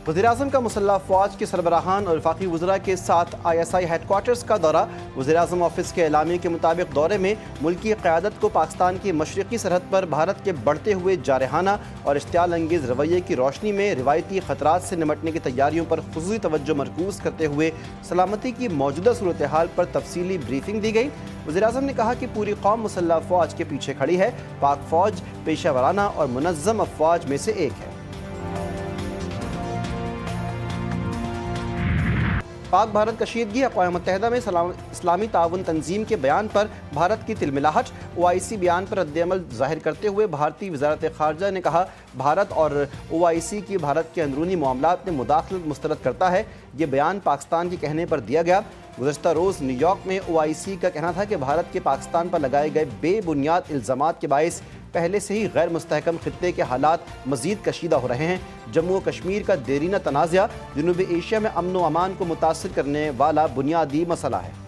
वज़ीर-ए-आज़म का मुसल्लह फ़ौज के सरबराहान और वफाकी वज़रा के साथ ISI हेडक्वार्टर्स का दौरा। वज़ीर-ए-आज़म ऑफिस के एलामिया के मुताबिक दौरे में मुल्की क़यादत को पाकिस्तान की मशरक़ी सरहद पर भारत के बढ़ते हुए जारहाना और इश्तियाल अंगेज़ रवैये की रोशनी में रिवायती ख़तरात से निमटने की तैयारियों पर ख़ुसूसी तवज्जो मरकूज़ करते हुए सलामती की मौजूदा सूरत हाल पर तफसीली ब्रीफिंग दी गई। वज़ीर-ए-आज़म ने कहा कि पूरी कौम मुसल्लह फ़ौज के पीछे खड़ी है। पाक फ़ौज पेशा वराना और मुनज़्ज़म अफ़वाज में से एक है। पाक भारत कशीदगी। अक़वाम मुत्तहिदा में इस्लामी ताउन तंजीम के बयान पर भारत की तिलमिलाहट। OIC बयान पर रद्द-ए-अमल ज़ाहिर करते हुए भारतीय वज़ारत ख़ारजा ने कहा, भारत और OIC की भारत के अंदरूनी मामलात में मुदाखलत मुस्तरद करता है। ये बयान पाकिस्तान के कहने पर दिया गया। गुज़श्ता रोज़ न्यूयॉर्क में OIC का कहना था कि भारत के पाकिस्तान पर लगाए गए बेबुनियाद इल्ज़ामात के बाइस पहले से ही गैर मुस्तहकम खित्ते के हालात मज़ीद कशीदा हो रहे हैं। जम्मू और कश्मीर का देरीना तनाज़ा जनूबी एशिया में अमन व अमान को मुतासिर करने वाला बुनियादी मसला है।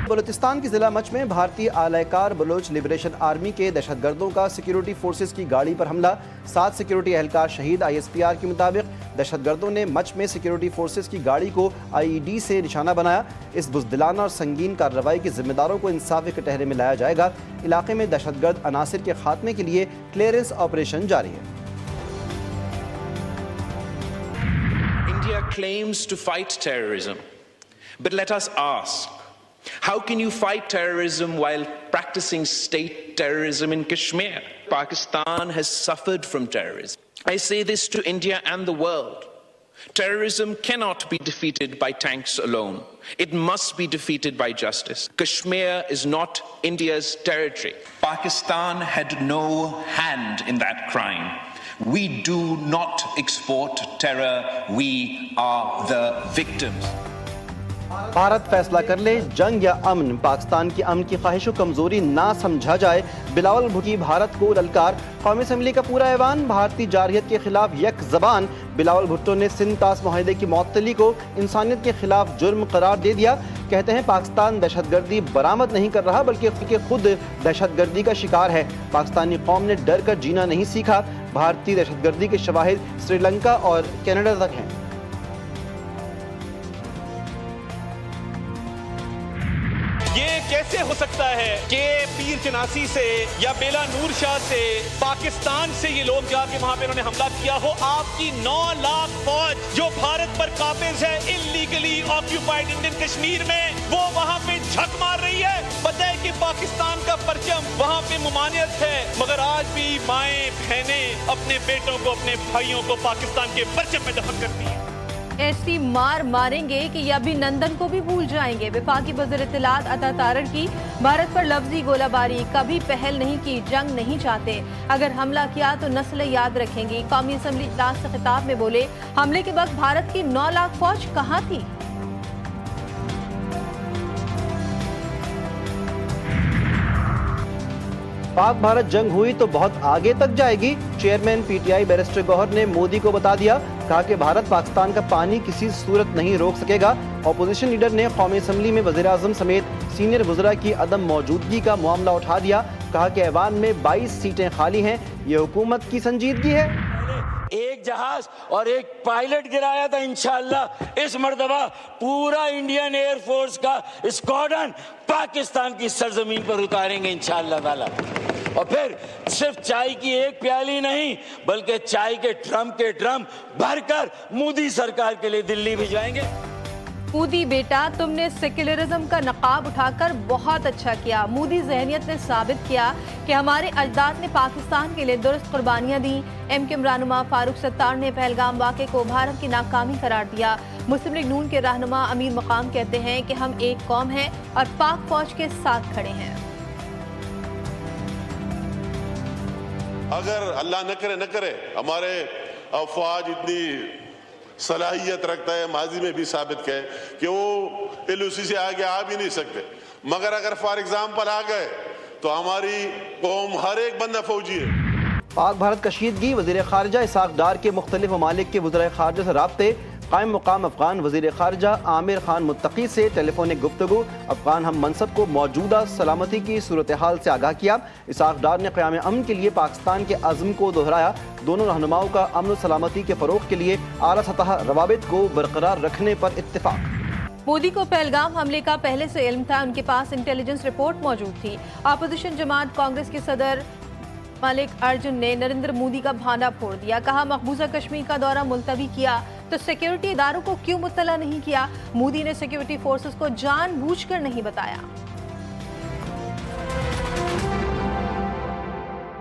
बलूचिस्तान के ज़िला मच में भारतीय आलाकार बलोच लिबरेशन आर्मी के दहशतगर्दों का सिक्योरिटी फोर्सेस की गाड़ी पर हमला। 7 सिक्योरिटी एहलकार शहीद। ISPR के मुताबिक दहशतगर्दों ने मच में सिक्योरिटी फोर्सेस की गाड़ी को IED से निशाना बनाया। इस बुज़दिलाना और संगीन कार्रवाई के जिम्मेदारों को इंसाफ के कटहरे में लाया जाएगा। इलाके में दहशतगर्द अनासिर के खात्मे के लिए क्लियरेंस ऑपरेशन जारी है। India claims to fight terrorism, but let us ask, how can you fight terrorism while practicing state terrorism in Kashmir? Pakistan has suffered from terrorism. I say this to India and the world. Terrorism cannot be defeated by tanks alone. It must be defeated by justice. Kashmir is not India's territory. Pakistan had no hand in that crime. We do not export terror. We are the victims. Bharat फैसला कर ले, जंग या अमन। पाकिस्तान की अमन की ख्वाहिश कमजोरी ना समझा जाए। बिलावल भुट्टो भारत को ललकार। कौमी असम्बली का पूरा ऐवान भारतीय जारहियत के खिलाफ यक ज़बान। बिलावल भुट्टो ने सिंध तास मुआहदे की मअतली को इंसानियत के खिलाफ जुर्म करार दे दिया। कहते हैं पाकिस्तान दहशतगर्दी बरामद नहीं कर रहा बल्कि खुद दहशतगर्दी का शिकार है। पाकिस्तानी कौम ने डर कर जीना नहीं सीखा। भारतीय दहशतगर्दी के शवाहिद श्रीलंका और कनाडा तक हैं। ये कैसे हो सकता है कि पीर चनासी से या बेला नूर शाह से पाकिस्तान से ये लोग जाके वहां पे उन्होंने हमला किया हो। आपकी 9 लाख फौज जो भारत पर काबिज है इल्लीगली ऑक्यूपाइड इंडियन कश्मीर में, वो वहां पे झक मार रही है। पता है कि पाकिस्तान का परचम वहां पे मुमानियत है, मगर आज भी माएं बहनें अपने बेटों को, अपने भाइयों को पाकिस्तान के परचम में दफन करती हैं। ऐसी मार मारेंगे कि ये अभिनंदन को भी भूल जाएंगे। वफाकी वज़ीर इत्तलात अता तारड़ की भारत पर लफ्जी गोलाबारी। कभी पहल नहीं की, जंग नहीं चाहते। अगर हमला किया तो नस्लें याद रखेंगी। कौमी असम्बली इजलास से खिताब में बोले, हमले के वक्त भारत की 9 लाख फौज कहाँ थी? पाक भारत जंग हुई तो बहुत आगे तक जाएगी। चेयरमैन PTI बैरिस्टर गौहर ने मोदी को बता दिया। कहा कि भारत पाकिस्तान का पानी किसी सूरत नहीं रोक सकेगा। अपोजिशन लीडर ने कौमी असम्बली में वज़ीर-ए-आज़म समेत सीनियर वज़रा की अदम मौजूदगी का मामला उठा दिया। कहा कि ऐवान में 22 सीटें खाली हैं। ये हुकूमत की संजीदगी है। एक जहाज और एक पायलट गिराया था। इंशाअल्लाह इस मर्तबा पूरा इंडियन एयरफोर्स का स्क्वाड्रन पाकिस्तान की सरजमीन पर उतारेंगे इंशाअल्लाह ताला। और फिर सिर्फ चाय की एक प्याली नहीं बल्कि चाय के ड्रम भरकर मोदी सरकार के लिए दिल्ली भिजवाएंगे। मोदी बेटा, तुमने सेक्युलरिज्म का नकाब उठाकर बहुत अच्छा किया। मोदी ज़हनियत ने साबित किया कि हमारे अजदाद ने पाकिस्तान के लिए दुरुस्त कुर्बानियाँ दी। MKM रहनुमा फारूक सत्तार ने पहलगाम वाक़े को भारत की नाकामी करार दिया। मुस्लिम लीग नून के रहनुमा अमीर मकाम कहते हैं कि हम एक कौम हैं और पाक फौज के साथ खड़े हैं। अगर अल्लाह न करे हमारे अफवाज इतनी सलाहियत रखता है, माजी में भी साबित किया कि वो LOC से आगे आ भी नहीं सकते, मगर अगर फॉर एग्जाम्पल आ गए तो हमारी कौम हर एक बंदा फौजी है। पाक भारत कशीदगी। वज़ीर ख़ारजा इसहाक़ डार के मुख्तलिफ ममालिक के वज़राए ख़ारजा से राब्ते। قائم مقام افغان وزیر خارجہ عامر خان متقی سے ٹیلی فونک گفتگو، افغان ہم منصب کو موجودہ سلامتی کی صورتحال سے آگاہ کیا۔ اسحاق ڈار نے قیام امن کے لیے پاکستان کے عزم کو دہرایا۔ دونوں رہنماؤں کا امن و سلامتی کے فروغ کے لیے اعلیٰ سطح روابط کو برقرار رکھنے پر اتفاق۔ مودی کو پہلگام حملے کا پہلے سے علم تھا، ان کے پاس انٹیلیجنس رپورٹ موجود تھی۔ اپوزیشن جماعت کانگریس کے صدر ملک ارجن نے نریندر مودی کا بھانڈا پھوڑ دیا، کہا مقبوضہ کشمیر کا دورہ ملتوی کیا تو سیکیورٹی اداروں کو کیوں مطلع نہیں کیا؟ مودی نے سیکیورٹی فورسز کو جان بوجھ کر نہیں بتایا۔